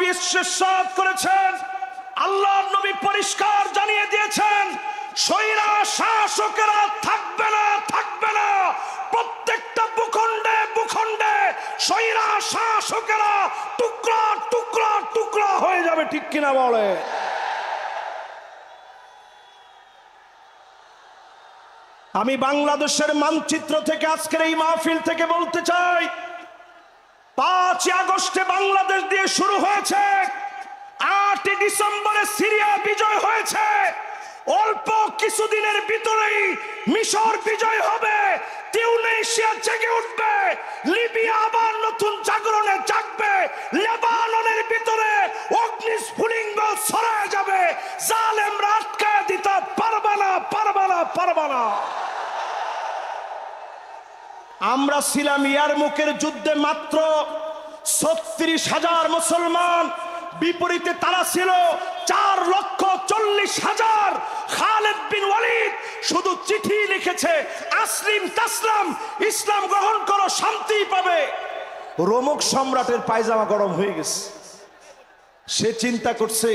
নবী ইরশাদ করেছেন, আল্লাহর নবী পরিষ্কার জানিয়ে দিয়েছেন, স্বৈরা শাসকেরা থাকবে না, থাকবে না। প্রত্যেকটা ভূখণ্ডে ভূখণ্ডে স্বৈরা শাসকেরা টুকরা টুকরা টুকরা হয়ে যাবে। ঠিক কিনা বলে? আমি বাংলাদেশের মানচিত্র থেকে আজকের এই মাহফিল থেকে বলতে চাই, 5 আগস্টে বাংলাদেশ দিয়ে শুরু হয়েছে, 8 ডিসেম্বরে সিরিয়া বিজয় হয়েছে, অল্প কিছুদিনের ভিতরেই মিশর বিজয় হবে, তিউনিসিয়া জেগে উঠবে, লিবিয়া আবার নতুন জাগরণে জাগবে, লেবাননের ভিতরে অগ্নিস্ফুলিঙ্গ ছড়ায় যাবে। জালেমরা আটকায় দিতে পারবে না, পারবে না, পারবে না। আমরা ছিলাম ইয়ারমুকের যুদ্ধে মাত্র 36,000 মুসলমান, বিপরীতে তারা ছিল 4,40,000। খালিদ বিন ওয়ালিদ শুধু চিঠি লিখেছে, আসলিম তাসলাম, ইসলাম গ্রহণ করো, শান্তি পাবে। রোমক সম্রাটের পায়জামা গরম হয়ে গেছে। সে চিন্তা করছে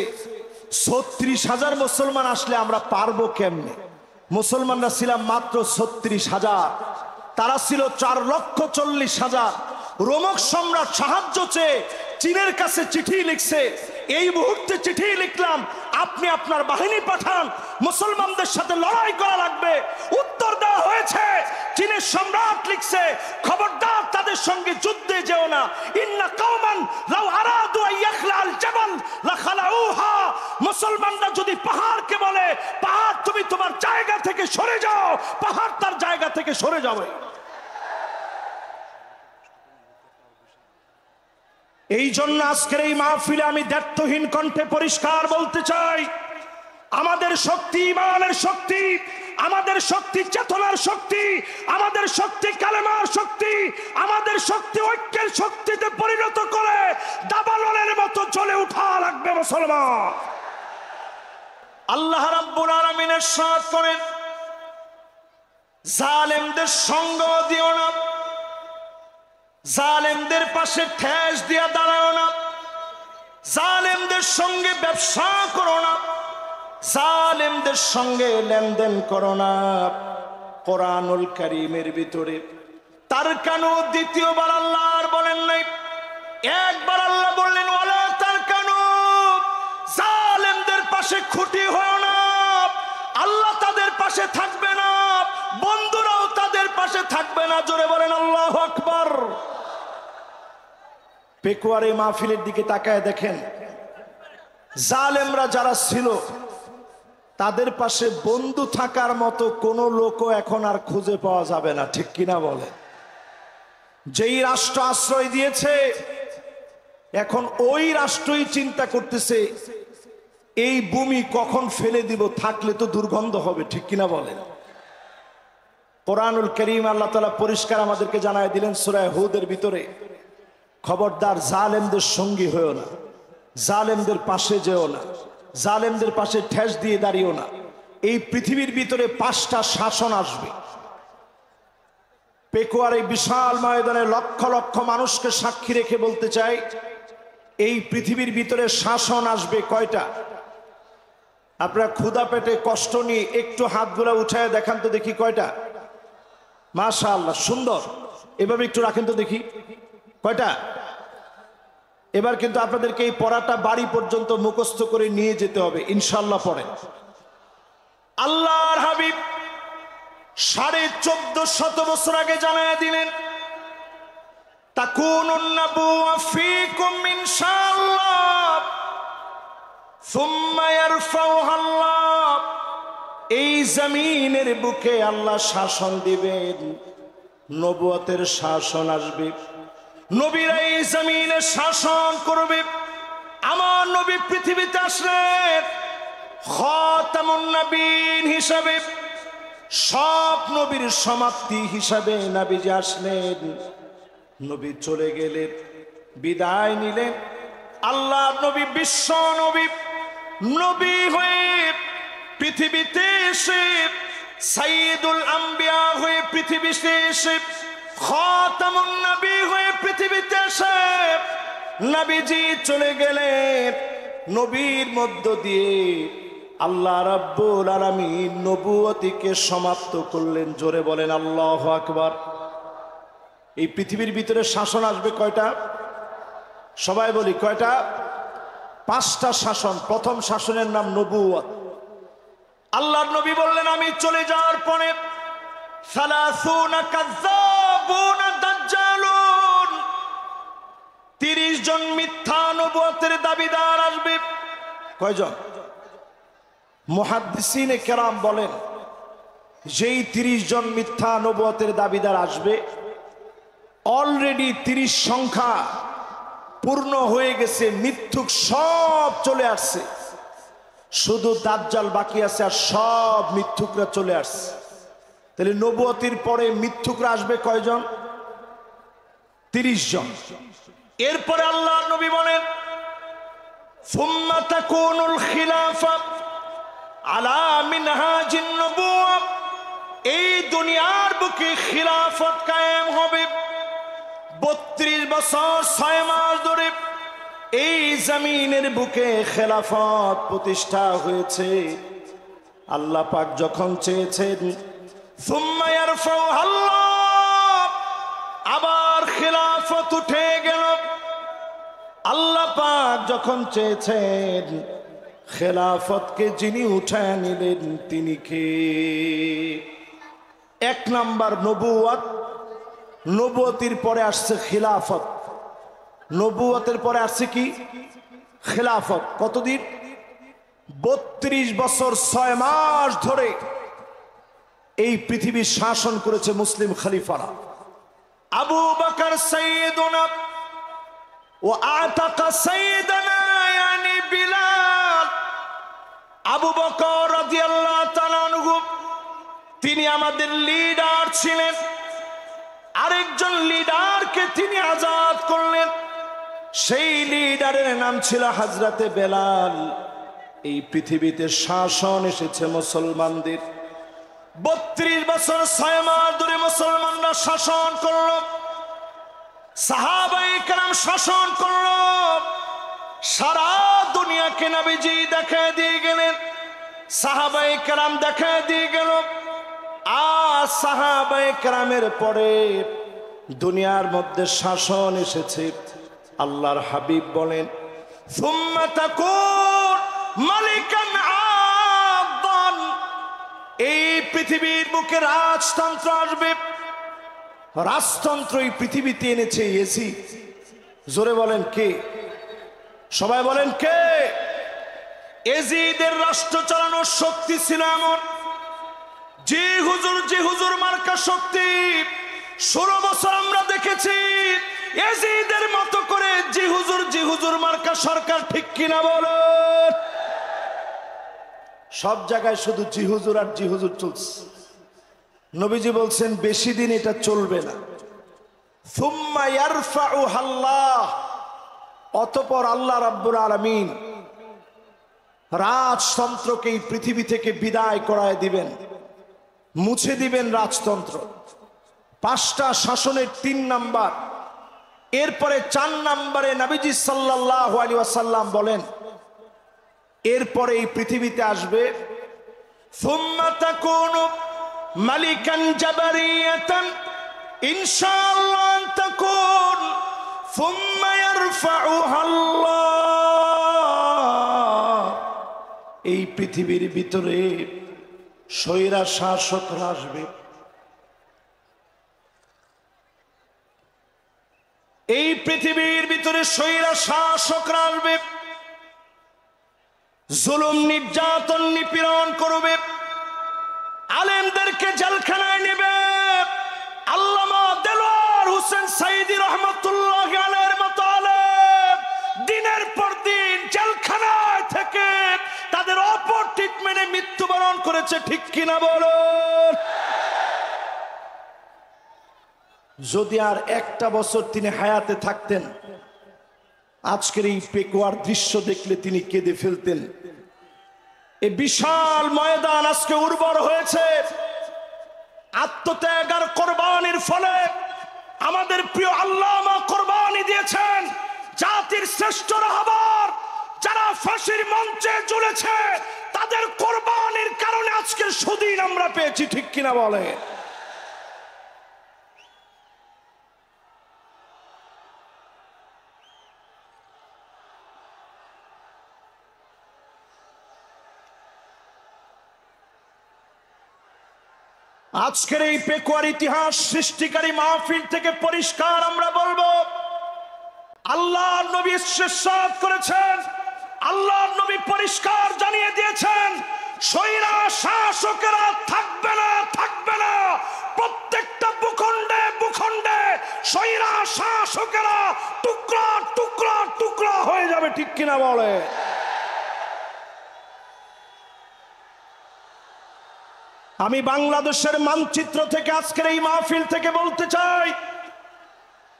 36,000 মুসলমান আসলে আমরা পারবো কেমনে? মুসলমানরা ছিলাম মাত্র 36,000, তারা ছিল 4,40,000। রোমক সম্রাট সাহায্য চেয়ে চীনের কাছে চিঠি লিখছে, এই মুহূর্তে চিঠি লিখলাম, আপনি আপনার বাহিনী পাঠান, মুসলমানদের সাথে লড়াই করা লাগবে। উত্তর দেওয়া হয়েছে, চীনের সম্রাট লিখছে, খবরদার তাদের সঙ্গে যুদ্ধে যেও না। ইন্না কওমান লাউ আরাদু আইয়াখলাল জাবাল লাখালাউহা। মুসলমানরা যদি পাহাড়কে বলে, পাহাড় তুমি তোমার জায়গা থেকে সরে যাও, পাহাড় তার জায়গা থেকে সরে যাবে। এই জন্য আজকের এই মাহফিলে আমি দ্ব্যর্থহীন কণ্ঠে পরিষ্কার বলতে চাই, আমাদের শক্তি ইমানের শক্তি, আমাদের শক্তি চেতনার শক্তি, আমাদের শক্তি কালেমার শক্তি, আমাদের শক্তি ঐক্যের শক্তিতে পরিণত করে দাবানলের মতো জ্বলে উঠা লাগবে মুসলমান। আল্লাহ রাব্বুল আলামিন ইরশাদ করেন, জালেমদের সঙ্গ দিও না, জালেমদের পাশে ঠেস দিয়া দাঁড়াও না, জালেমদের সঙ্গে ব্যবসা করো না, জালেমদের সঙ্গে লেনদেন করো না। কোরআনুল কারীমের ভিতরে তার কানু দ্বিতীয়বার আল্লাহ আর বলেন নাই, একবার আল্লাহ বললেন ওয়ালা তার কানু, জালেমদের পাশে খুঁটি হও না। আল্লাহ তাদের পাশে থাকবে না, বন্ধুরাও তাদের পাশে থাকবে না। জোরে বলেন আল্লাহু আকবার। পেকুয়ারে মাহফিলের দিকে তাকায় দেখেন, জালেমরা যারা ছিল তাদের পাশে বন্ধু থাকার মতো কোন লোকও এখন আর খুঁজে পাওয়া যাবে না। ঠিক কিনা বলে? যেই রাষ্ট্র আশ্রয় দিয়েছে, এখন ওই রাষ্ট্রই চিন্তা করতেছে এই ভূমি কখন ফেলে দিব, থাকলে তো দুর্গন্ধ হবে। ঠিক কিনা বলেন? কোরআনুল কারীম আল্লাহ তাআলা পরিষ্কার আমাদেরকে জানায় দিলেন সূরা হুদের ভিতরে, খবরদার জালেমদের সঙ্গী হয়েও না, জালেমদের পাশে যেও না, জালেমদের পাশে ঠেস দিয়ে দাঁড়িয়েও না। এই পৃথিবীর ভিতরে 5টা শাসন আসবে। পেকুয়ার এই বিশাল ময়দানে লক্ষ লক্ষ মানুষকে সাক্ষী রেখে বলতে চাই, এই পৃথিবীর ভিতরে শাসন আসবে কয়টা? আপনারা ক্ষুধা পেটে কষ্ট নিয়ে একটু হাতগুলা উঠায় দেখান তো দেখি কয়টা? মাশাআল্লাহ, সুন্দর। এভাবে একটু রাখেন তো দেখি কয়টা। এবার কিন্তু আপনাদেরকে এই পড়াটা বাড়ি পর্যন্ত মুখস্থ করে নিয়ে যেতে হবে ইনশাআল্লাহ। পড়েন। আল্লাহর হাবিব 1450 বছর আগে জানায় দিলেন, তাকুনুন নাবুওয়া ফীকুম ইনশাআল্লাহ সুম্মা ইয়ারফাউহা আল্লাহ। এই জমিনের বুকে আল্লাহ শাসন দিবেন, নবুয়তের শাসন আসবে, নবীরা এই জমিনে শাসন করবে। আমার নবী পৃথিবীতে আসলেন খাতামুন নবীন হিসাবে, সব নবীর সমাপ্তি হিসাবে নবীজি আসলেন। নবী চলে গেলেন, বিদায় নিলেন। আল্লাহ নবী বিশ্ব নবী, নবী হয়ে পৃথিবীতে এসে, সাইয়্যিদুল আম্বিয়া হয়ে পৃথিবীতে এসে, খাতামুন নবী হয়ে পৃথিবীতে এসে নবীজি চলে গেলেন, নবীর মধ্য দিয়ে আল্লাহ রাব্বুল আলামিন নবুয়তিকে সমাপ্ত করলেন। জোরে বলেন আল্লাহু আকবার। এই পৃথিবীর ভিতরে শাসন আসবে কয়টা? সবাই বলি কয়টা? 5টা শাসন। প্রথম শাসনের নাম নবুয়ত। আল্লাহর নবী বললেন আমি চলে যাওয়ার পরে 30 জন মিথ্যা নবুয়তের দাবিদার আসবে। কয়জন? মুহাদ্দিসিনে কেরাম বলেন যেই 30 জন মিথ্যা নবুয়তের দাবিদার আসবে, অলরেডি 30 সংখ্যা পূর্ণ হয়ে গেছে, মিথ্যুক সব চলে আসছে, শুধু দাজ্জাল বাকি আছে, আর সব মিথ্যুকরা চলে আসছে। তাহলে নবুয়তির পরে মিথ্যুকরা আসবে কয়জন? 30 জন। এরপরে আল্লাহর নবী বলেন সুম্মা তাকুনুল খিলাফা আলা মিনহাজিন নবুওয়া, এই দুনিয়ার বুকে খিলাফত কায়েম হবে। 32 বছর 6 মাস ধরে এই জমিনের বুকে খেলাফত প্রতিষ্ঠা হয়েছে। আল্লাহ পাক যখন চেয়েছেন সুম্মা ইয়ারফাউ আল্লাহ, আবার খেলাফত উঠে গেল। আল্লাহ পাক যখন চেয়েছেন খেলাফতকে যিনি উঠায় নিলেন তিনি কে? 1 নাম্বার নবুয়ত। নবুয়তির পরে আসছে খিলাফত। নবুয়তের পরে আসছে কি? খিলাফত। কতদিন? 32 বছর 6 মাস ধরে এই পৃথিবী শাসন করেছে মুসলিম খলিফারা। আবু বকর সাইয়্যিদুনা ওয়া আতাকা সাইয়্যিদানা ইয়ানি বিলাল। আবু বকর রাদিয়াল্লাহু তাআলা আনহু তিনি আমাদের লিডার ছিলেন। আরেকজন লিডারকে তিনি আজাদ করলেন, সেই লিডারের নাম ছিল হযরতে বেলাল। এই পৃথিবীতে শাসন এসেছে মুসলমানদের। 32 বছর 6 মাস ধরে মুসলমানরা শাসন করলো, সাহাবায়ে কেরাম শাসন করলো, সারা দুনিয়াকে নবীজি দেখায় দিয়ে গেলেন, সাহাবায়ে কেরাম দেখায় দিয়ে গেল। আর সাহাবায়ে কেরামের পরে দুনিয়ার মধ্যে শাসন এসেছে। আল্লাহর হাবিব বলেন সুম্মা তাকুন মালিকান আদান, এই পৃথিবীর বুকে রাজতন্ত্র আসবে। রাজতন্ত্র এই পৃথিবীতে এনেছে ইয়াজিদ। জোরে বলেন কে? সবাই বলেন কে? ইয়াজিদের রাষ্ট্র চালানোর শক্তি ছিল এমন, যে হুজুর মার্কা শক্তি 16 বছর আমরা দেখেছি। ইয়াজিদের মতো করে জি হুজুর মার্কা সরকার, ঠিক কিনা বলেন? সব জায়গায় শুধু জি হুজুর আর জি হুজুর চলছে। নবীজি বলছেন বেশি দিন এটা চলবে না। সুম্মা ইয়ারফাউহা আল্লাহ, অতঃপর আল্লাহ রাব্বুল আলামিন রাজতন্ত্রকে এই পৃথিবী থেকে বিদায় করায় দিবেন, মুছে দিবেন রাজতন্ত্র। 5টা শাসনের 3 নাম্বার। এরপরে 4 নাম্বারে নবীজি সাল্লাল্লাহু আলাইহি ওয়াসাল্লাম বলেন এরপরে এই পৃথিবীতে আসবে সুম্মা তাকুনু মালিকান জাবারিয়াতান ইনশাআল্লাহ তাকুন সুম্মা ইয়ারফাউহা আল্লাহ। এই পৃথিবীর ভিতরে স্বৈরা শাসকরা আসবে। এই পৃথিবীর ভিতরে স্বৈরা শাসকরা আসবে, জুলুম নির্যাতন নিপীড়ন করবে, আলেমদেরকে জেলখানায় নেবে। আল্লামা দেলোয়ার হোসেন সাইদি রহমাতুল্লাহি আলাইহির মতো আলেম দিনের পর দিন জেলখানায় থেকে তাদের অপর ট্রিটমেন্টে মৃত্যুবরণ করেছে, ঠিক কিনা বলুন? যদি আর 1টা বছর তিনি হায়াতে থাকতেন, আজকের এই পেকুয়ার দৃশ্য দেখলে তিনি কেঁদে ফেলতেন। এই বিশাল ময়দান আজকে উর্বর হয়েছে আত্মত্যাগ আর কোরবানির ফলে। আমাদের প্রিয় আল্লামা কোরবানি দিয়েছেন, জাতির শ্রেষ্ঠ রাহবার যারা ফাঁসির মঞ্চে ঝুলেছে তাদের কোরবানির কারণে আজকের সুদিন আমরা পেয়েছি, ঠিক কিনা বলে? আজকের এই পেকুয়ার ইতিহাস সৃষ্টিকারী মাহফিল থেকে পরিষ্কার আমরা বলবো, আল্লাহ নবী ইরশাদ করেছেন, আল্লাহ নবী পরিষ্কার জানিয়ে দিয়েছেন, স্বৈরা শাসকেরা থাকবে না, থাকবে না। প্রত্যেকটা ভূখণ্ডে ভূখণ্ডে স্বৈরা শাসকেরা টুকরা টুকরা টুকরা হয়ে যাবে, ঠিক কিনা বলে? আমি বাংলাদেশের মানচিত্র থেকে আজকের এই মাহফিল থেকে বলতে চাই,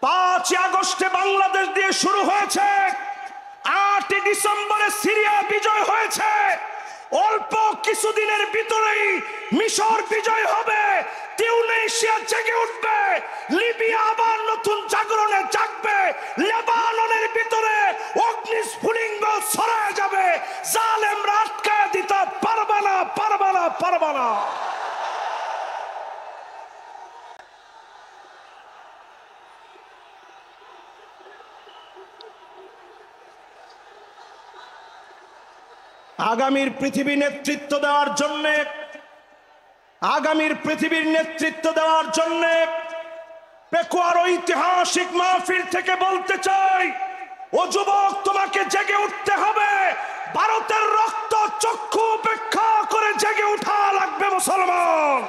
5 আগস্টে বাংলাদেশ দিয়ে শুরু হয়েছে, 8 ডিসেম্বরে সিরিয়া বিজয় হয়েছে, অল্প কিছুদিনের ভিতরেই মিশর বিজয় হবে, তিউনিসিয়া জেগে উঠবে, লিবিয়া আবার নতুন জাগরণে জাগবে, লেবাননের ভিতরে অগ্নিস্ফুলিঙ্গ ছড়ায় যাবে, জালেমরা আটকায় দিতে পারবে না, পারবে না, পারবে না। আগামীর পৃথিবী নেতৃত্ব দেওয়ার জন্য, আগামীর পৃথিবীর নেতৃত্ব দেওয়ার জন্য পেকুয়ার ঐতিহাসিক মাহফিল থেকে বলতে চাই, ও যুবক, তোমাকে জেগে উঠতে হবে। ভারতের রক্ত চক্ষু উপেক্ষা করে জেগে উঠা লাগবে মুসলমান।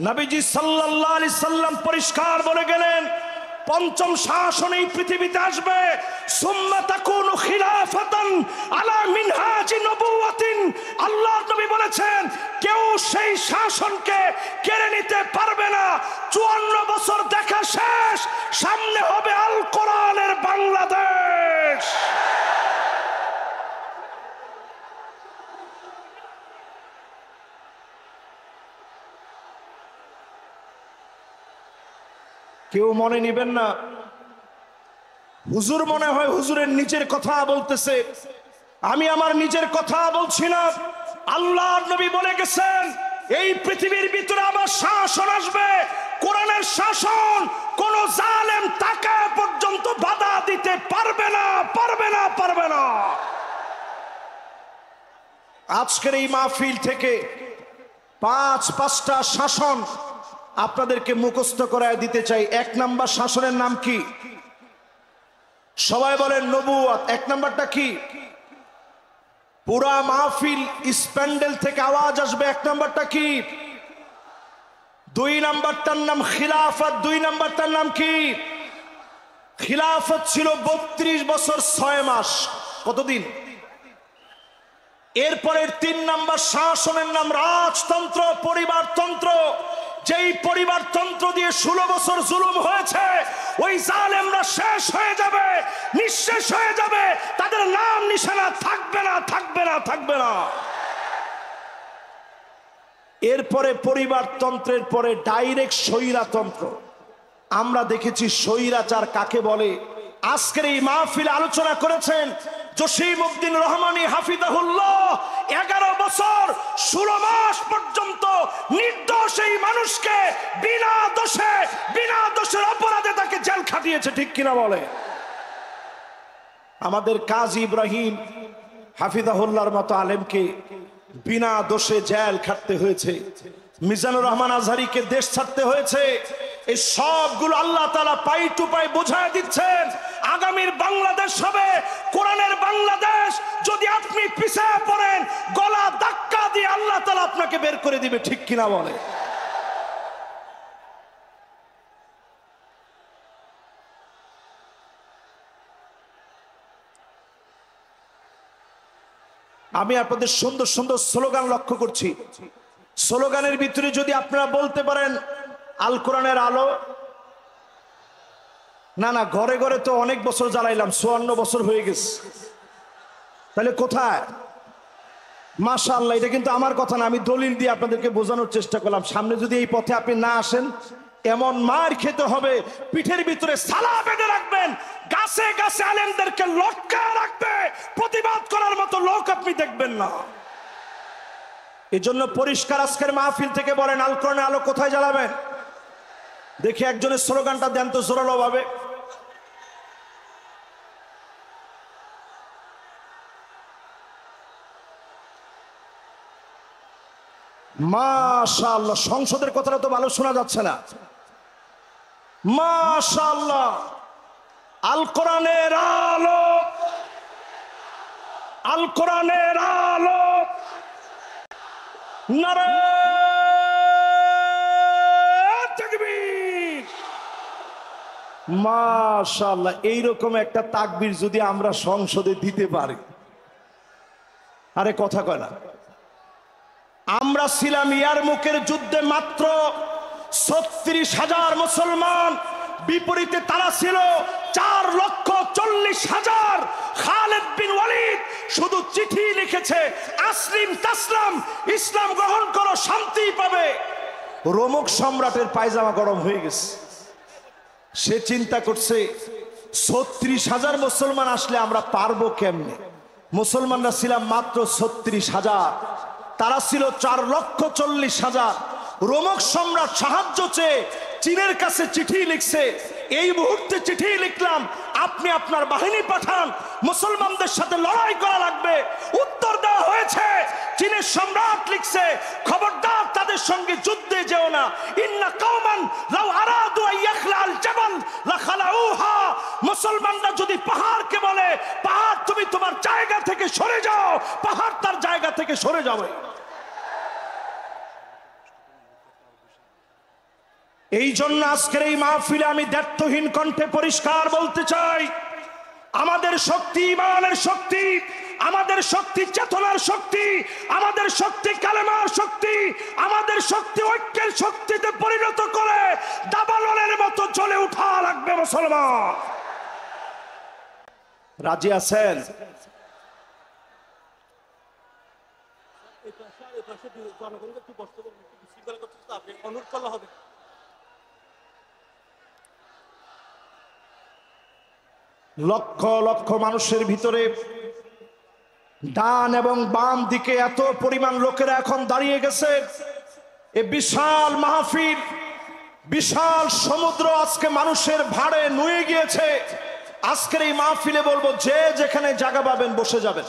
নবীজি সাল্লাল্লাহু আলাইহি সাল্লাম পরিষ্কার বলে গেলেন, পঞ্চম শাসন এই পৃথিবীতে আসবে, সুম্মা তাকুনু খিলাফাতান আলা মিনহাজি নবুওয়াতিন। আল্লাহর নবী বলেছেন, কেউ সেই শাসনকে কেড়ে নিতে পারবে না। 54 বছর দেখা শেষ, সামনে হবে আল কোরআনের বাংলাদেশ। কেউ মনে নিবেন না, হুজুর মনে হয় হুজুরের নিজের কথা বলতেছে, আমি আমার নিজের কথা বলছি না। আল্লাহর নবী বলে গেছেন, এই পৃথিবীর ভিতরে আমার শাসন আসবে, কোরআনের শাসন। কোন জালেম তাকে পর্যন্ত বাধা দিতে পারবে না, পারবে না, পারবে না। আজকের এই মাহফিল থেকে 5টা শাসন আপনাদেরকে মুখস্থ করায় দিতে চাই। 1 নাম্বার শাসনের নাম কি? সবাই বলেন নবুয়ত। 1 নাম্বারটা কি? পুরা মাহফিল স্প্যান্ডেল থেকে আওয়াজ আসবে। 1 নাম্বারটা কি? 2 নাম্বারটার নাম খিলাফত। 2 নাম্বারটার নাম কি? খিলাফত ছিল 32 বছর 6 মাস। কতদিন? এরপরের 3 নাম্বার শাসনের নাম রাজতন্ত্র, পরিবারতন্ত্র। যেই পরিবারতন্ত্র দিয়ে 16 বছর জুলুম হয়েছে, ওই জালেমরা শেষ হয়ে যাবে, নিঃশেষ হয়ে যাবে, তাদের নাম নিশানা থাকবে না, থাকবে না, থাকবে না। এরপরে পরিবারতন্ত্রের পরে ডাইরেক্ট স্বৈরাতন্ত্র। আমরা দেখেছি স্বৈরাচার কাকে বলে। আজকের এই মাহফিলে আলোচনা করেছেন জসিমউদ্দিন রহমানী হাফিজাহুল্লাহ। 11 বছর 16 মাস পর্যন্ত নির্দোষ এই মানুষকে বিনা দোষের অপরাধে তাকে জেল খাটিয়েছে, ঠিক কিনা বলে? আমাদের কাজী ইব্রাহিম হাফিজাহুল্লাহর মতো আলেমকে বিনা দোষে জেল খাটতে হয়েছে, মিজানুর রহমান আজহারীকে দেশ ছাড়তে হয়েছে। এই সবগুলো আল্লাহ তাআলা পাই টু পাই বোঝায় দিচ্ছেন। আগামীর বাংলাদেশ হবে কোরআনের বাংলাদেশ। যদি আপনি পিছায় পড়েন, গলা ধাক্কা দিয়ে আল্লাহ তাআলা আপনাকে বের করে দিবে, ঠিক কিনা বলে? আমি আপনাদের সুন্দর সুন্দর স্লোগান লক্ষ্য করছি। স্লোগানের ভিতরে যদি আপনারা বলতে পারেন আল কোরআনের আলো, না না, ঘরে ঘরে তো অনেক বছর জ্বালাইলাম, 54 বছর হয়ে গেছে, তাহলে কোথায়? মাশাআল্লাহ, এটা কিন্তু আমার কথা না, আমি দলিল দিয়ে আপনাদেরকে বোঝানোর চেষ্টা করলাম। সামনে যদি এই পথে আপনি না আসেন, এমন মার খেতে হবে, পিঠের ভিতরে সালা বেঁধে রাখবেন, গাছে গাছে আলেমদেরকে লটকায় রাখবে, প্রতিবাদ করার মতো লোক আপনি দেখবেন না। এজন্য পরিষ্কার আজকের মাহফিল থেকে বলেন, আল কোরআনের আলো কোথায় জ্বালাবেন? দেখি একজনের স্লোগানটা দেন তো জোরালো ভাবে। মাশাআল্লাহ, সংসদের কথাটা তো ভালো শোনা যাচ্ছে না। মাশাআল্লাহ, আল কোরআনের আলো, আল কোরআনের আলো, নারে তাকবীর। মাশাআল্লাহ, এইরকম একটা তাকবীর যদি আমরা সংসদে দিতে পারি, আরে কথা কয় না। আমরা ছিলাম ইয়ারমুকের যুদ্ধে মাত্র 36,000 মুসলমান, বিপরীতে তারা ছিল 4,40,000। খালিদ বিন ওয়ালিদ শুধু চিঠি লিখেছে, আসলিম তাসলাম, ইসলাম গ্রহণ করো শান্তি পাবে। রোমক সম্রাটের পায়জামা গরম হয়ে গেছে। সে চিন্তা করছে 36,000 মুসলমান আসলে আমরা পারবো কেমনে? মুসলমানরা ছিলাম মাত্র 36,000, তারা ছিল 4,40,000। রোমক সম্রাট সাহায্য চেয়ে চীনের কাছে চিঠি লিখছে, এই মুহূর্তে চিঠি লিখলাম, আপনি আপনার বাহিনী পাঠান, মুসলমানদের সাথে লড়াই করা লাগবে। উত্তর দেওয়া হয়েছে, চীনের সম্রাট লিখছে, খবরদার তাদের সঙ্গে যুদ্ধে যেও না। ইন্না কওমান লাউ আরাদু আইয়াখলাল জাবাল লাখালাউহা। মুসলমানরা যদি পাহাড়কে বলে, পাহাড় তুমি তোমার জায়গা থেকে সরে যাও, পাহাড় তার জায়গা থেকে সরে যাবে। এই জন্য আজকের এই মাহফিলে আমি দ্ব্যর্থহীন কণ্ঠে পরিষ্কার বলতে চাই, আমাদের শক্তি ইমানের শক্তি, আমাদের শক্তি চেতনার শক্তি, আমাদের শক্তি কালেমার শক্তি, আমাদের শক্তি ঐক্যের শক্তিতে পরিণত করে দাবানলের মতো জ্বলে উঠা লাগবে মুসলমান। রাজি আছেন? লক্ষ লক্ষ মানুষের ভিতরে ডান এবং বাম দিকে এত পরিমাণ লোকেরা এখন দাঁড়িয়ে গেছে। এ বিশাল মাহফিল, বিশাল সমুদ্র আজকে মানুষের ভাড়ে নুয়ে গিয়েছে। আজকের এই মাহফিলে বলবো, যে যেখানে জায়গা পাবেন বসে যাবেন।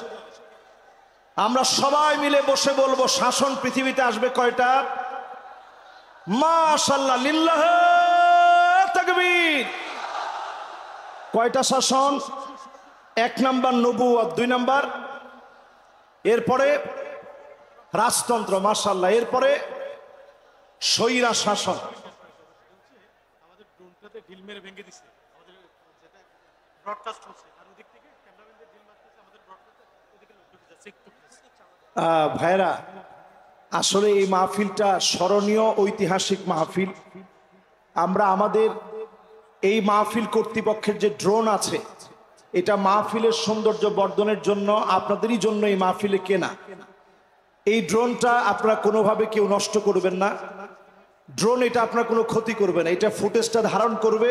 আমরা সবাই মিলে বসে বলবো, শাসন পৃথিবীতে আসবে কয়টা? মাশাআল্লাহ, লিল্লাহ তাকবীর। কয়টা শাসন? 1 নাম্বার নবুয়ত, 2 নাম্বার এরপরে রাজতন্ত্র, মাশাআল্লাহ, এরপরে স্বৈরা শাসন। আমাদের ড্রোনটাতে ঢিল মেরে ভেঙে দিছে, আমাদের যেটা ব্রডকাস্ট হচ্ছে আর ওদিক থেকে ক্যামেরাম্যানদের ঢিল মারতেছে, আমাদের ব্রডকাস্টে ওদিকে লোক ঢুকে যাচ্ছে একটু। ভাইরা, আসলে এই মাহফিলটা স্মরণীয় ঐতিহাসিক মাহফিল। আমরা আমাদের এই মাহফিল কর্তৃপক্ষের যে ড্রোন আছে, এটা মাহফিলের সৌন্দর্য বর্ধনের জন্য, আপনাদেরই জন্য এই মাহফিলে কেনা। এই ড্রোনটা আপনারা কোনোভাবে কেউ নষ্ট করবেন না। ড্রোন এটা আপনার কোনো ক্ষতি করবে না। এটা ফুটেজটা ধারণ করবে,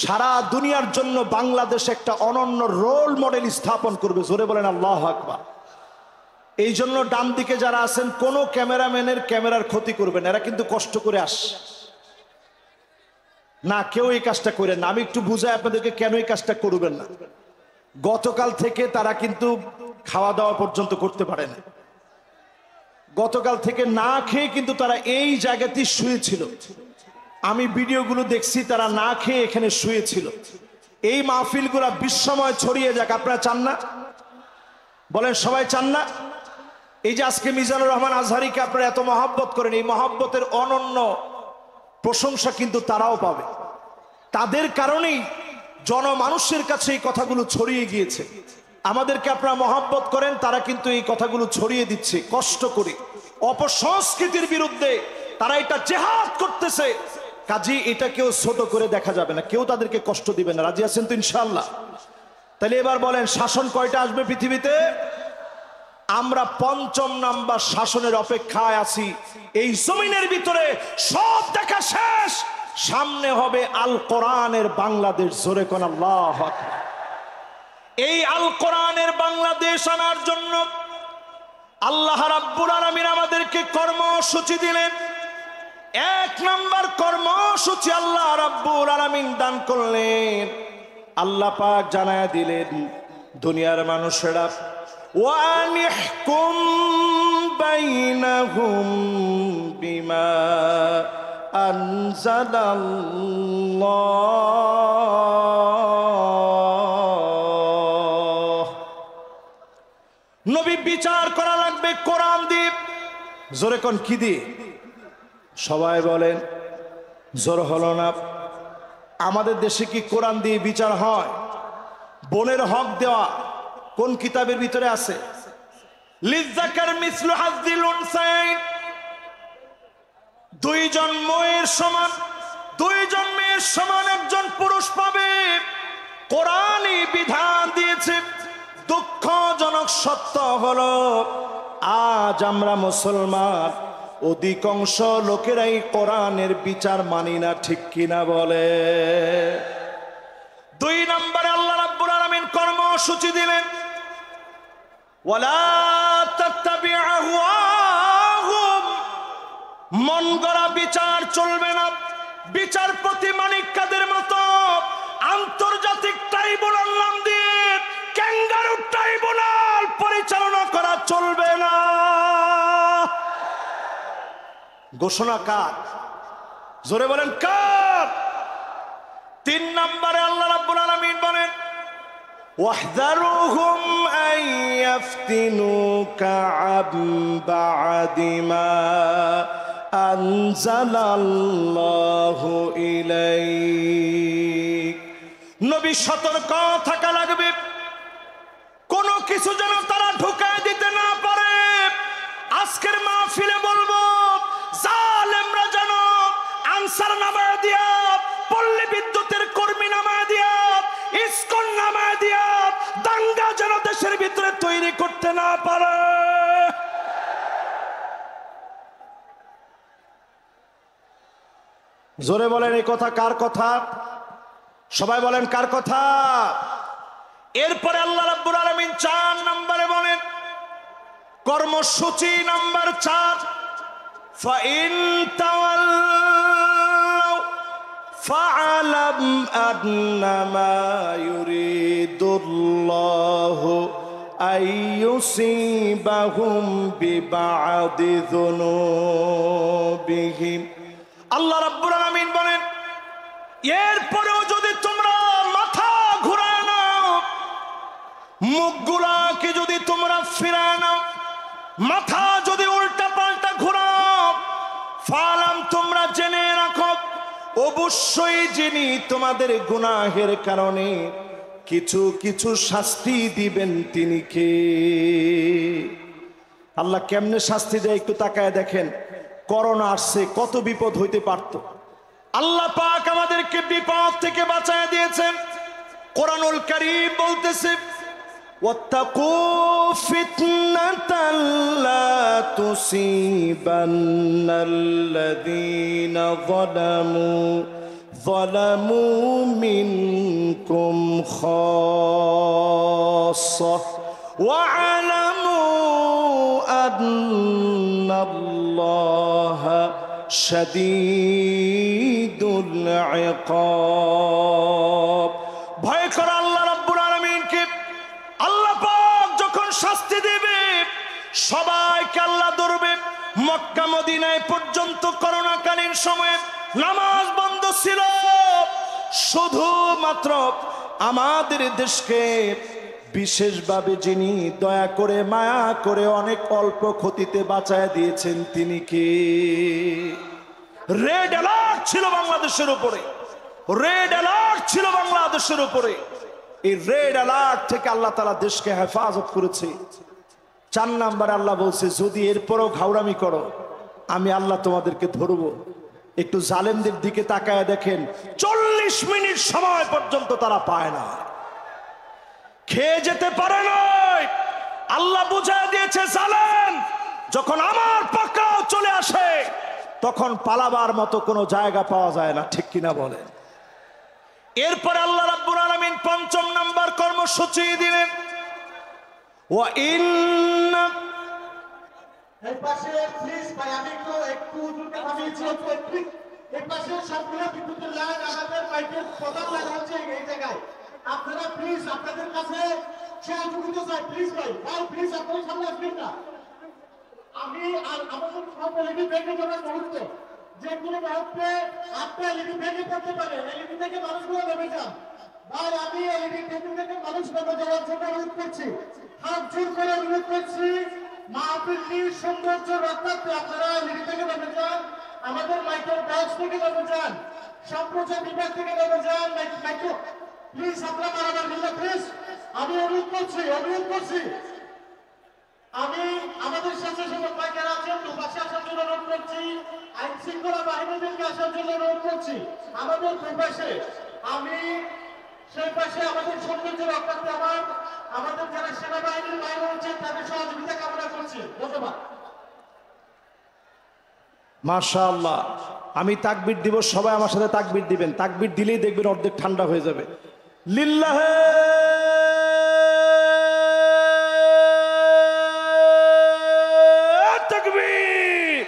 সারা দুনিয়ার জন্য বাংলাদেশ একটা অনন্য রোল মডেল স্থাপন করবে। জোরে বলেন আল্লাহু আকবার। এই জন্য ডান দিকে যারা আছেন, কোনো ক্যামেরাম্যানের ক্যামেরার ক্ষতি করবেন, এরা কিন্তু কষ্ট করে আসে না, কেউ এই কাজটা করেন না। আমি একটু বুঝাই আপনাদেরকে কেন এই কাজটা করবেন না। গতকাল থেকে তারা কিন্তু খাওয়া দাওয়া পর্যন্ত করতে পারে না। গতকাল থেকে না খেয়ে কিন্তু তারা এই জায়গাতেই শুয়েছিল। আমি ভিডিওগুলো দেখছি, তারা না খেয়ে এখানে শুয়েছিল। এই মাহফিলগুলো বিশ্বময় ছড়িয়ে যাক, আপনারা চান না? বলেন, সবাই চান না? এই যে আজকে মিজানুর রহমান আজহারিকে আপনারা এত মহব্বত করেন, এই মহব্বতের অনন্য প্রশংসা কিন্তু তারাও পাবে। তাদের কারণেই জনমানুষের কাছে এই কথাগুলো ছড়িয়ে গিয়েছে। আমাদেরকে আপনারা মহব্বত করেন, তারা কিন্তু এই কথাগুলো ছড়িয়ে দিচ্ছে কষ্ট করে। অপসংস্কৃতির বিরুদ্ধে তারা এটা জেহাদ করতেছে। কাজী এটা কেউ ছোট করে দেখা যাবে না, কেউ তাদেরকে কষ্ট দিবে না। রাজি আছেন তো ইনশাআল্লাহ? তাহলে এবার বলেন, শাসন কয়টা আসবে পৃথিবীতে? আমরা 5ম নাম্বার শাসনের অপেক্ষায় আছি। এই জমিনের ভিতরে সব দেখা শেষ, সামনে হবে আল কোরআনের বাংলাদেশ। জোরে কোন আল্লাহু আকবার। এই আল কোরআনের বাংলাদেশ আনার জন্য আল্লাহ রাব্বুল আলামিন আমাদেরকে কর্মসূচি দিলেন। এক নাম্বার কর্মসূচি আল্লাহ রাব্বুল আলামিন দান করলেন। আল্লাহ পাক জানায়া দিলেন, দুনিয়ার মানুষেরা, ওয়ানিহকুম বাইনাহুম বিমা আনজালাল্লাহ। নবী বিচার করা লাগবে কোরআন দিয়ে। জোরে কোন কি দিয়ে? সবাই বলেন, জোর হলো না। আমাদের দেশে কি কোরআন দিয়ে বিচার হয়? বোনের হক দেওয়া কোন কিতাবের ভিতরে আছে? লিযাকার মিসলু হাযযিল উনসায়াইন, দুইজন মেয়ের সমান, দুইজন মেয়ের সমান একজন পুরুষ পাবে। কোরআনই বিধান দিয়েছে। দুঃখজনক সত্য হলো, আজ আমরা মুসলমান অধিকাংশ লোকেরাই কোরআনের বিচার মানি না। ঠিক কিনা বলে? দুই নম্বরে আল্লাহ রাব্বুল আলামিন কর্মসূচি দিলেন, ওয়ালা তাত্তাবি আহওয়াহুম, মন গড়া বিচার চলবে না। বিচারপতি মানিক কাদের মতো আন্তর্জাতিক ট্রাইব্যুনাল নাম দিয়ে ক্যাঙ্গারু ট্রাইব্যুনাল পরিচালনা করা চলবে না। ঘোষণা কার? জোরে বলেন কার? তিন নম্বরে আল্লাহ রাব্বুল আলামিন বলেন, ওয়াহযারুহুম আইয়াফতিনুকা আন বা'দি মা আনজালাল্লাহু ইলাইক। নবী সতর্ক থাকা লাগবে, কোনো কিছু যেন তারা ঢুকায় দিতে না পারে। আজকের মাহফিলে বলবো, জালেমরা যেন আনসার নামায় দিয়া, পল্লী বিদ্যুতের কর্মী নামায় দিয়া, ইসকন নামায় দিয়া দাঙ্গা যেন দেশের ভিতরে তৈরি করতে না পারে। জোরে বলেন, এই কথা কার কথা? সবাই বলেন কার কথা? এরপরে আল্লাহ রাব্বুল আলামিন 4 নম্বরে বলেন, কর্মসূচি নাম্বার 4, ফাইন তাওয়াল্লাউ ফাআলাম আন্নামা ইউরিদুল্লাহু আইয়ুসিবাহুম বিবাদি যুনুবিহিম। আল্লাহ রাব্বুল আলামিন বলেন, এরপরেও যদি তোমরা মাথা ঘুরায় নাও, মুখগুলাকে যদি তোমরা ফিরায় নাও, মাথা যদি উল্টা পাল্টা ঘুরাও, ফালাম, তোমরা জেনে রাখো, অবশ্যই যিনি তোমাদের গুনাহের কারণে কিছু কিছু শাস্তি দিবেন তিনি কে? আল্লাহ কেমনে শাস্তি দেয় একটু তাকায় দেখেন। করোনা আসছে, কত বিপদ হইতে পারত। আল্লাহ পাক আমাদেরকে বিপদ থেকে বাঁচায় দিয়েছেন। কোরআনুল কারীম বলতেছে, ওয়াত্তাকু ফিতনাতাল লা তুসিবান্নাল্লাযীনা যালামু মিনকুম খাসসাহ ওয়া'লামু আন্নাল্লাহা শাদীদুল ইকাব। ভয় কর আল্লাহ রাব্বুল আলামিনকে। আল্লাহ পাক যখন শাস্তি দেবে সবাইকে আল্লাহ ধরবে। মক্কা মদিনায় পর্যন্ত করোনাকালীন সময়ে নামাজ বন্ধ ছিল, শুধুমাত্র আমাদের দেশকে বিশেষভাবে যিনি দয়া করে মায়া করে অনেক অল্প ক্ষতিতে বাঁচায় দিয়েছেন তিনি কে? রেড অ্যালার্ট ছিল বাংলাদেশের উপরে, রেড অ্যালার্ট ছিল বাংলাদেশের উপরে। এই রেড অ্যালার্ট থেকে আল্লাহ তাআলা দেশকে হেফাজত করেছে। 4 নম্বরে আল্লাহ বলছে, যদি এরপরও ঘাউরামি করো আমি আল্লাহ তোমাদেরকে ধরবো। একটু জালেমদের দিকে তাকায় দেখেন, 40 মিনিট সময় পর্যন্ত তারা পায় না, খেয়ে যেতে পারে না। আল্লাহ বুঝায় দিয়েছে, জালেম যখন আমার পাকড়াও চলে আসে তখন পালাবার মতো কোনো জায়গা পাওয়া যায় না, ঠিক কিনা বলেন? এরপরে আল্লাহ রাব্বুল আলামিন ৫ম নাম্বার কর্মসূচি দিলেন, ওয়া ইন্না এই পাশে প্লিজ ভাই, আমি একটু হুজুরকে থামিয়েছি, একটু এই পাশে সবগুলো বিদ্যুতের লাইন আমাদের মাইকের প্রধান লাইন হচ্ছে এই জায়গায়। আপনারা প্লিজ আপনাদের কাছে সহযোগিতা চাই, প্লিজ ভাই প্লিজ আপনারা সামনে আসবেন না। আমি আর আমাদের সব এলইডি ভেঙে যাওয়ার মুহূর্তে, যে কোনো মুহূর্তে আপনার এলইডি ভেঙে পড়তে পারে, এলইডি থেকে মানুষগুলো নেমে যান ভাই। আমি এলইডি টেবিল থেকে মানুষ নেমে যাওয়ার জন্য অনুরোধ করছি, হাত জোর করে অনুরোধ করছি। মাহফিলটির সৌন্দর্য রক্ষার্থে আপনারা এলইডি থেকে নেমে যান, আমাদের মাইকের বক্স থেকে নেমে যান, সম্প্রচার বিভাগ থেকে নেমে যান, মাইক্রো প্লিজ আপনারা মারামার মিল্লা প্লিজ। আমি অনুরোধ করছি আমি আমাদের সাথে মাইকের আছেন দুপাশে আসার জন্য অনুরোধ করছি, আইন শৃঙ্খলা বাহিনীদেরকে আসার জন্য অনুরোধ করছি আমাদের দুপাশে। আমি সেই পাশে আমাদের সৌন্দর্য রক্ষার্থে আমাদের যারা সেনাবাহিনীর বাইরে হচ্ছেন তাদের সহযোগিতা কামনা করছি। ধন্যবাদ। মাশাআল্লাহ। আমি তাকবীর দিব, সবাই আমার সাথে তাকবীর দিবেন। তাকবীর দিলেই দেখবেন অর্ধেক ঠান্ডা হয়ে যাবে। লিল্লাহে তাকবীর,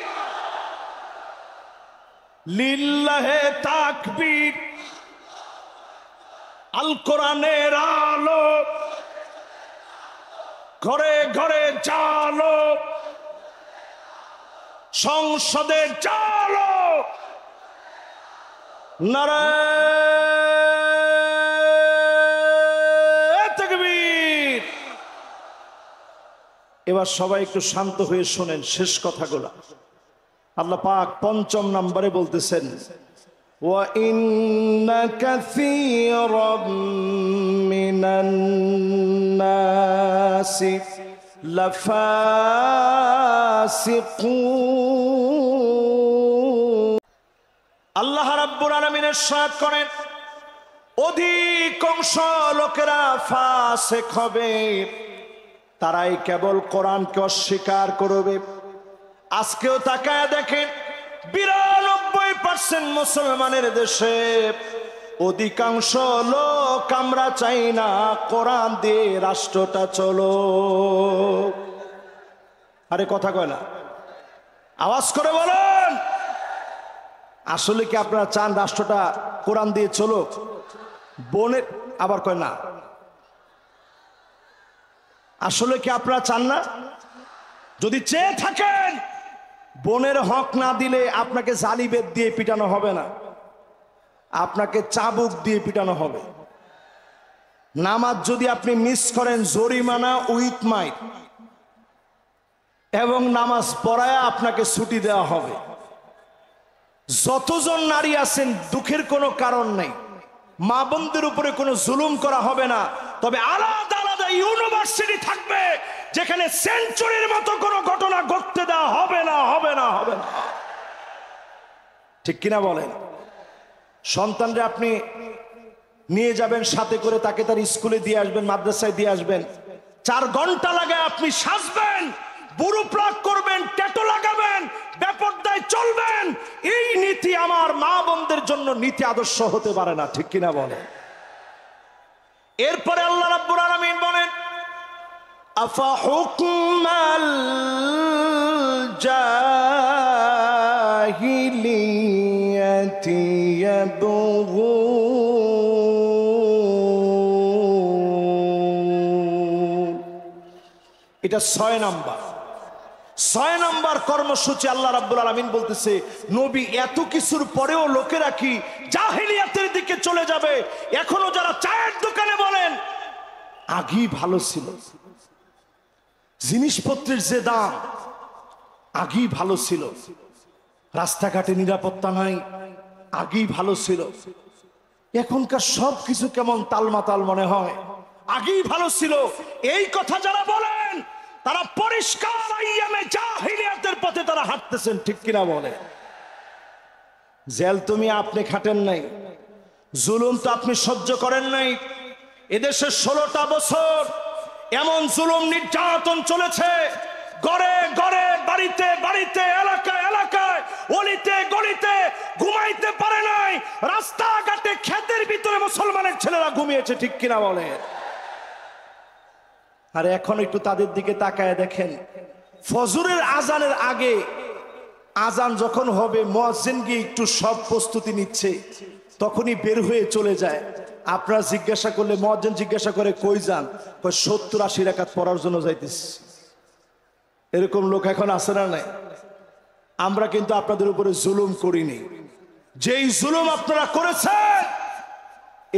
লিল্লাহে তাকবীর। আল কোরআনের আলো ঘরে ঘরে জালো, সংসদে জালো, নারায়ে তাকবীর। এবার সবাই একটু শান্ত হয়ে শোনেন শেষ কথাগুলো। আল্লাহ পাক ৫ম নম্বরে বলতেছেন, ওয়া ইন্না কাসীরাম মিনান নাসি লাফাসিকুন। আল্লাহ রাব্বুল আলামিন ইরশাদ করেন, অধিকাংশ লোকেরা ফাসিক হবে, তারাই কেবল কোরআনকে অস্বীকার করবে। আজকেও তাকায় দেখেন ৯২% মুসলমানের দেশে অধিকাংশ লোক আমরা চাই না কোরআন দিয়ে রাষ্ট্রটা চলো। আরে কথা কয় না, আওয়াজ করে বলেন। আসলে কি আপনারা চান রাষ্ট্রটা কোরআন দিয়ে চলো? বোনের আবার কয় না, আসলে কি আপনারা চান না? যদি চেয়ে থাকেন, বোনের হক না দিলে আপনাকে জালিবেদ দিয়ে পিটানো হবে না, আপনাকে চাবুক দিয়ে পিটানো হবে। নামাজ যদি আপনি মিস করেন, জরিমানা উইথ মাইট, এবং নামাজ পড়ায় আপনাকে ছুটি দেওয়া হবে। যতজন নারী আছেন দুঃখের কোনো কারণ নেই, মা বোনদের উপরে কোনো জুলুম করা হবে না। তবে আলাদা আলাদা ইউনিভার্সিটি থাকবে যেখানে সেঞ্চুরির মতো কোনো ঘটনা ঘটতে দেওয়া হবে না, হবে না, হবে না। ঠিক কিনা বলেন? সন্তানরে আপনি নিয়ে যাবেন সাথে করে, তাকে তার স্কুলে দিয়ে আসবেন, মাদ্রাসায় দিয়ে আসবেন। 4 ঘন্টা লাগে আপনি সাজবেন, বুড়ো প্লাগ করবেন, ট্যাটু লাগাবেন, বেপরদায় চলবেন। এই নীতি আমার মা বোনদের জন্য নীতি আদর্শ হতে পারে না, ঠিক কিনা বলেন? এরপরে আল্লাহ রাব্বুল আলামিন বলেন, আফা হুকমাল জাহিলিয়াতি ইয়াবগুন। এটা 6 নাম্বার। 6 নাম্বার কর্মসূচি আল্লাহ রাব্বুল আলামিন বলতেছে, নবী এত কিছুর পরেও লোকেরা কি জাহেলিয়াতের দিকে চলে যাবে? এখনো যারা চায়ের দোকানে বলেন আগেই ভালো ছিল, জিনিসপত্রের যে দাম আগেই ভালো ছিল, রাস্তাঘাটে নিরাপত্তা নাই, আগেই ভালো ছিল, এখনকার সব কিছু কেমন তালমাতাল মনে হয়, আগেই ভালো ছিল, এই কথা যারা বলেন তারা পরিষ্কার আইয়ামে জাহিলিয়াতের পথে তারা হাঁটতেছেন, ঠিক কিনা বলে? জেল তুমি আপনি খাটেন নাই, জুলুম তো আপনি সহ্য করেন নাই। এদেশে 16টা বছর এমন জুলুম নির্যাতন চলেছে, ঘরে ঘরে, বাড়িতে বাড়িতে, এলাকায় এলাকায়, অলিতে গলিতে ঘুমাইতে পারে নাই, রাস্তাঘাটে ক্ষেতের ভিতরে মুসলমানের ছেলেরা ঘুমিয়েছে, ঠিক কিনা বলে? আর এখন একটু তাদের দিকে তাকায় দেখেন, ফজরের আজানের আগে আজান যখন হবে, মুয়াজ্জিন গিয়ে একটু সব প্রস্তুতি নিচ্ছে, তখনই বের হয়ে চলে যায়। আপনারা জিজ্ঞাসা করলে, মুয়াজ্জিন জিজ্ঞাসা করে কই যান, কয় 70-80 রাকাত পড়ার জন্য যাইতেছি। এরকম লোক এখন আছে না নাই? আমরা কিন্তু আপনাদের উপরে জুলুম করিনি। যেই জুলুম আপনারা করেছেন,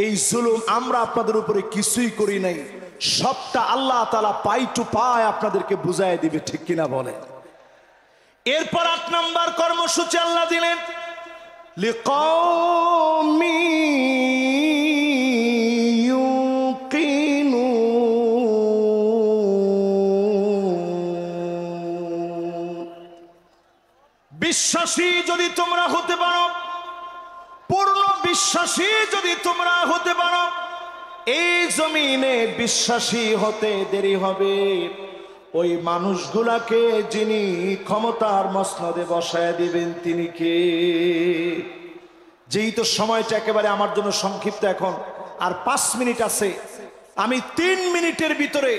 এই জুলুম আমরা আপনাদের উপরে কিছুই করি নাই। সবটা আল্লাহ তাআলা পাই টু পাই আপনাদেরকে বুঝায় দিবে, ঠিক কিনা বলে? এরপর 8 নাম্বার কর্মসূচি আল্লাহ দিলেন, লিকাওমি ইউকিনুন। বিশ্বাসী যদি তোমরা হতে পারো, পূর্ণ বিশ্বাসী যদি তোমরা হতে পারো, এই জমিনে বিশ্বাসী হতে দেরি হবে ওই মানুষগুলাকে যিনি ক্ষমতার মসনদে বসায় দিবেন তিনি কে? যেই তো সময়টা একেবারে আমার জন্য সংক্ষিপ্ত, এখন আর 5 মিনিট আছে। আমি 3 মিনিটের ভিতরে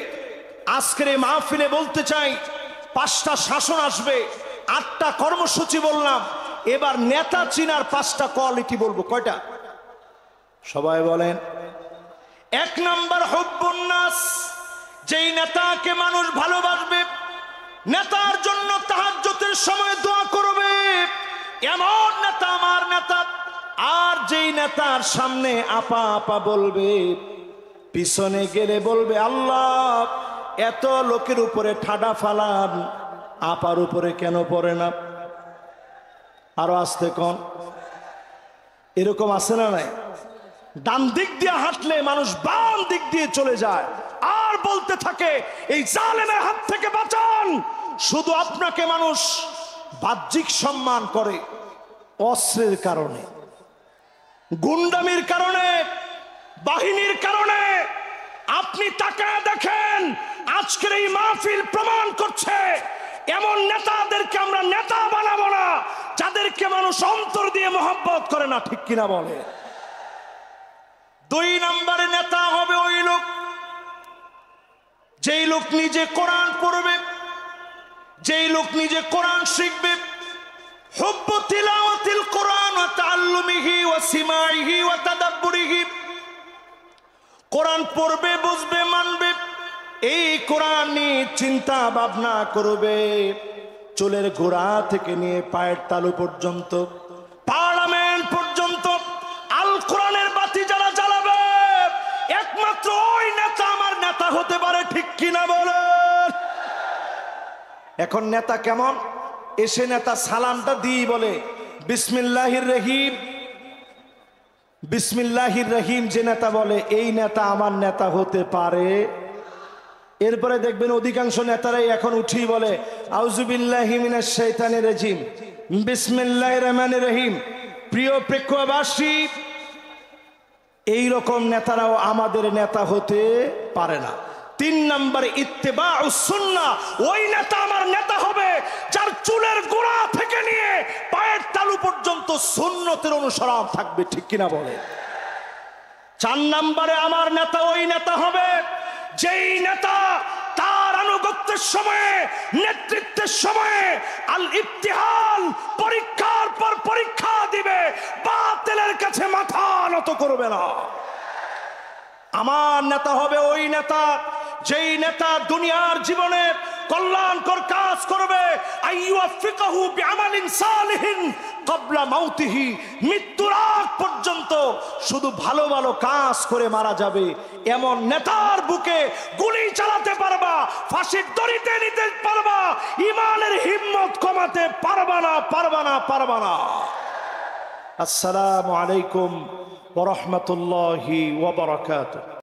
আজকের এই মাহফিলে বলতে চাই, 5টা শাসন আসবে, 8টা কর্মসূচি বললাম। এবার নেতা চিনার 5টা কোয়ালিটি বলবো। কয়টা? সবাই বলেন। 1 নাম্বার হুব্বুন নাস, যেই নেতাকে মানুষ ভালোবাসবে, নেতার জন্য তাহাজ্জুদের সময় দোয়া করবে, এমন নেতা আমার নেতা। আর যেই নেতার সামনে আপা আপা বলবে, পিছনে গেলে বলবে আল্লাহ এত লোকের উপরে ঠাডা ফালান, আপার উপরে কেন পড়ে না? আরো আসতে কোন? এরকম আছে না নাই? ডান দিক দিয়ে হাঁটলে মানুষ বাম দিক দিয়ে চলে যায়, আর বলতে থাকে এই জালেমের হাত থেকে বাঁচান। শুধু আপনাকে মানুষ বাহ্যিক সম্মান করে অস্ত্রের কারণে, গুন্ডামির কারণে, বাহিনীর কারণে। আপনি তাকায় দেখেন, আজকের এই মাহফিল প্রমাণ করছে এমন নেতাদেরকে আমরা নেতা বানাবো না যাদেরকে মানুষ অন্তর দিয়ে মহব্বত করে না, ঠিক কিনা বলে? 2 নম্বরে নেতা হবে ওই লোক, যেই লোক নিজে কোরআন পড়বে, যেই লোক নিজে কোরআন শিখবে। হুব্বু তিলাওয়াতিল কোরআন ওয়া তাআল্লুমিহি ওয়া সিমাইহি ওয়া তাদাব্বুরিহি। কোরআন পড়বে, বুঝবে, মানবে, এই কোরআন নিয়ে চিন্তা ভাবনা করবে। চুলের গোড়া থেকে নিয়ে পায়ের তালু পর্যন্ত, পার্লামেন্ট পর্যন্ত আল কোরআনের বাতি যারা জ্বালাবে, একমাত্র ওই নেতা আমার নেতা হতে পারে, ঠিক কিনা বলেন? এখন নেতা কেমন? এসে নেতা সালামটা দিয়ে বলে বিসমিল্লাহির রহিম, বিসমিল্লাহির রহিম। যে নেতা বলে এই নেতা আমার নেতা হতে পারে। এরপরে দেখবেন অধিকাংশ নেতারাই এখন উঠি বলে আউযুবিল্লাহি মিনাশ শাইতানির রাজিম, বিসমিল্লাহির রহমানির রহিম। প্রিয় প্রেক্ষকবাসী, এই রকম নেতারাও আমাদের নেতা হতে পারে না। 3 নম্বরে ইত্তেবাউস সুন্নাহ, ওই নেতা আমার নেতা হবে যার চুলের গোড়া থেকে নিয়ে পায়ের তালু পর্যন্ত সুন্নতের অনুসরণ থাকবে, ঠিক কিনা বলে? 4 নম্বরে আমার নেতা ওই নেতা হবে যেই নেতা তার আনুগত্যের সময়ে, নেতৃত্বের সময়ে আল ইবতিহাল, পরীক্ষার পর পরীক্ষা দিবে, বাতিলের কাছে মাথা নত করবে না। আমার নেতা হবে ওই নেতা যেই নেতা দুনিয়ার জীবনে কল্যাণকর কাজ করবে, আইয়ুফিকাহু বিআমালিন সালিহিন ক্বাবলা মাউতিহি। মৃত্যুর আগ পর্যন্ত শুধু ভালো ভালো কাজ করে মারা যাবে, এমন নেতার বুকে গুলি চালাতে পারবা, ফাঁসির দড়িতে নিতে পারবা, ইমানের হিম্মত কমাতে পারবা না, পারবা না, পারবা না। আসসালামু আলাইকুম ওয়া রাহমাতুল্লাহি ওয়া বারাকাতুহু।